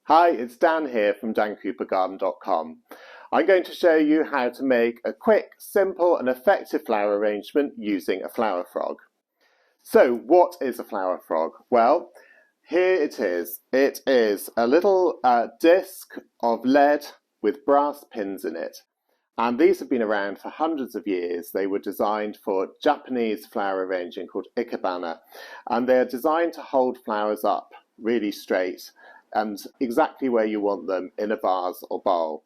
Hi, it's Dan here from dancoopergarden.com. I'm going to show you how to make a quick, simple and effective flower arrangement using a flower frog. So what is a flower frog? Well, here it is. It is a little disc of lead with brass pins in it. And these have been around for hundreds of years. They were designed for Japanese flower arranging called Ikebana. And they're designed to hold flowers up really straight and exactly where you want them in a vase or bowl.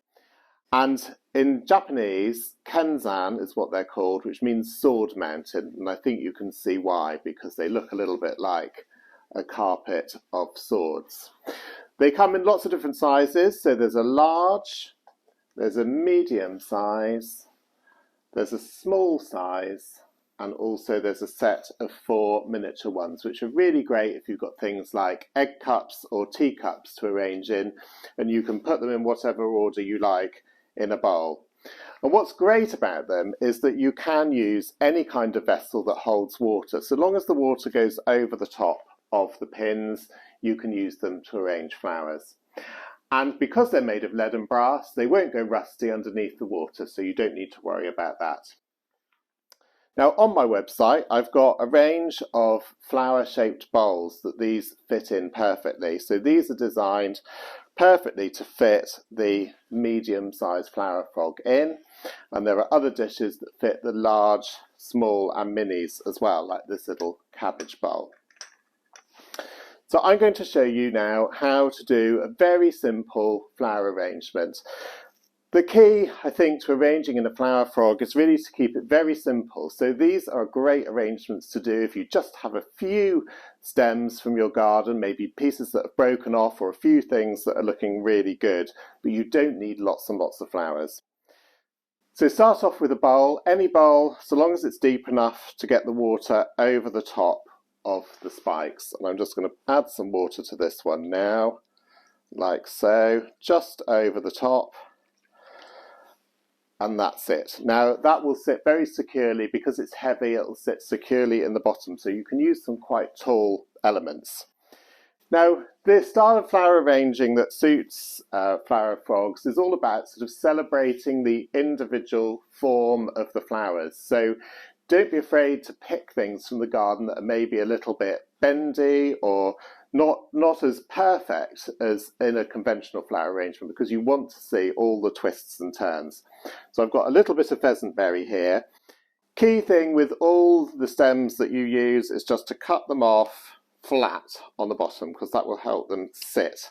And in Japanese, kenzan is what they're called, which means sword mounted. And I think you can see why, because they look a little bit like a carpet of swords. They come in lots of different sizes. So there's a large, there's a medium size, there's a small size, and also there's a set of 4 miniature ones, which are really great if you've got things like egg cups or teacups to arrange in, and you can put them in whatever order you like in a bowl. And what's great about them is that you can use any kind of vessel that holds water. So long as the water goes over the top of the pins, you can use them to arrange flowers. And because they're made of lead and brass, they won't go rusty underneath the water, so you don't need to worry about that. Now on my website, I've got a range of flower-shaped bowls that these fit in perfectly. So these are designed perfectly to fit the medium-sized flower frog in. And there are other dishes that fit the large, small and minis as well, like this little cabbage bowl. So I'm going to show you now how to do a very simple flower arrangement. The key, I think, to arranging in a flower frog is really to keep it very simple. So these are great arrangements to do if you just have a few stems from your garden, maybe pieces that have broken off or a few things that are looking really good, but you don't need lots and lots of flowers. So start off with a bowl, any bowl, so long as it's deep enough to get the water over the top of the spikes. And I'm just going to add some water to this one now, like so, just over the top. And that's it. Now that will sit very securely because it's heavy, it'll sit securely in the bottom, so you can use some quite tall elements. Now the style of flower arranging that suits flower frogs is all about sort of celebrating the individual form of the flowers. So don't be afraid to pick things from the garden that are maybe a little bit bendy or not as perfect as in a conventional flower arrangement, because you want to see all the twists and turns. So I've got a little bit of pheasant berry here. Key thing with all the stems that you use is just to cut them off flat on the bottom, because that will help them sit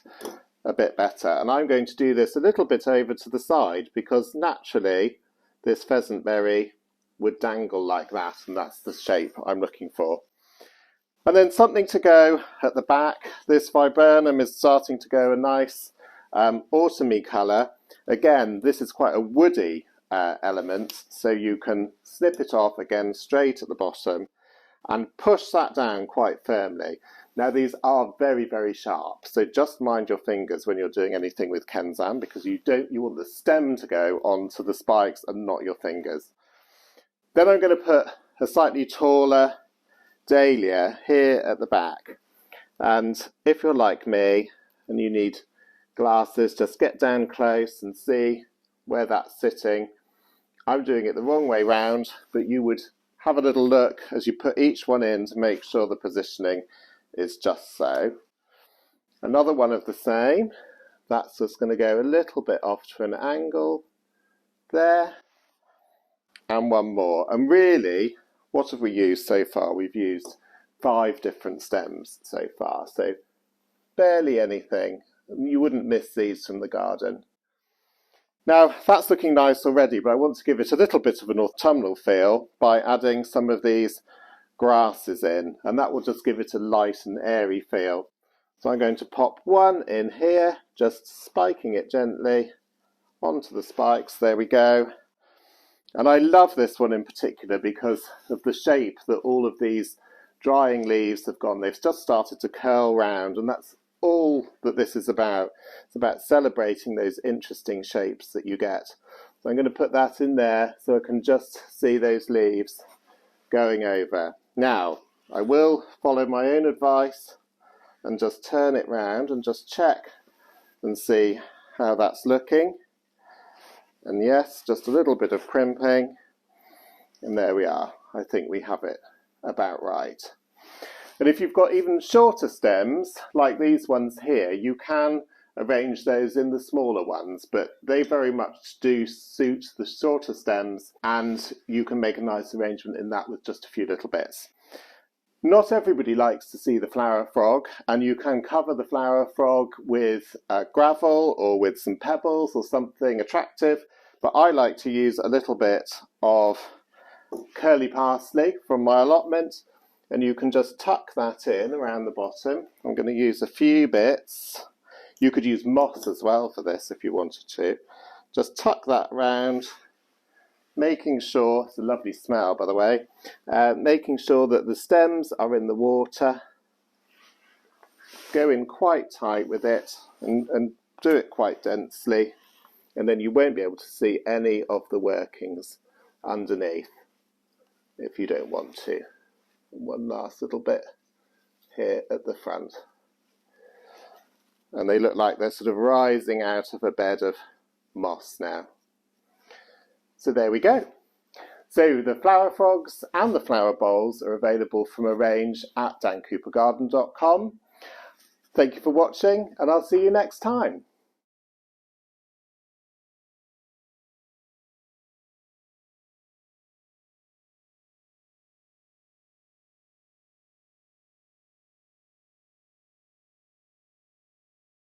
a bit better. And I'm going to do this a little bit over to the side, because naturally this pheasant berry would dangle like that, and that's the shape I'm looking for. And then something to go at the back. This viburnum is starting to go a nice autumny colour. Again, this is quite a woody element, so you can snip it off again straight at the bottom and push that down quite firmly. Now these are very, very sharp, so just mind your fingers when you're doing anything with kenzan, because you want the stem to go onto the spikes and not your fingers. Then I'm going to put a slightly taller dahlia here at the back, and if you're like me and you need glasses, just get down close and see where that's sitting. I'm doing it the wrong way round, but you would have a little look as you put each one in to make sure the positioning is just so. Another one of the same, that's just going to go a little bit off to an angle there, and one more. And really, what have we used so far? We've used 5 different stems so far, so barely anything. You wouldn't miss these from the garden. Now that's looking nice already, but I want to give it a little bit of an autumnal feel by adding some of these grasses in, and that will just give it a light and airy feel. So I'm going to pop one in here, just spiking it gently onto the spikes. There we go. And I love this one in particular because of the shape that all of these drying leaves have gone. They've just started to curl round, and that's all that this is about. It's about celebrating those interesting shapes that you get. So I'm going to put that in there so I can just see those leaves going over. Now, I will follow my own advice and just turn it round and just check and see how that's looking. And yes, just a little bit of crimping, and there we are. I think we have it about right. And if you've got even shorter stems, like these ones here, you can arrange those in the smaller ones, but they very much do suit the shorter stems, and you can make a nice arrangement in that with just a few little bits. Not everybody likes to see the flower frog, and you can cover the flower frog with gravel or with some pebbles or something attractive, but I like to use a little bit of curly parsley from my allotment, and you can just tuck that in around the bottom. I'm going to use a few bits. You could use moss as well for this if you wanted to. Just tuck that around, making sure, it's a lovely smell by the way, making sure that the stems are in the water. Go in quite tight with it and do it quite densely, and then you won't be able to see any of the workings underneath if you don't want to. One last little bit here at the front. And they look like they're sort of rising out of a bed of moss now. So there we go. So the flower frogs and the flower bowls are available from a range at dancoopergarden.com. Thank you for watching, and I'll see you next time.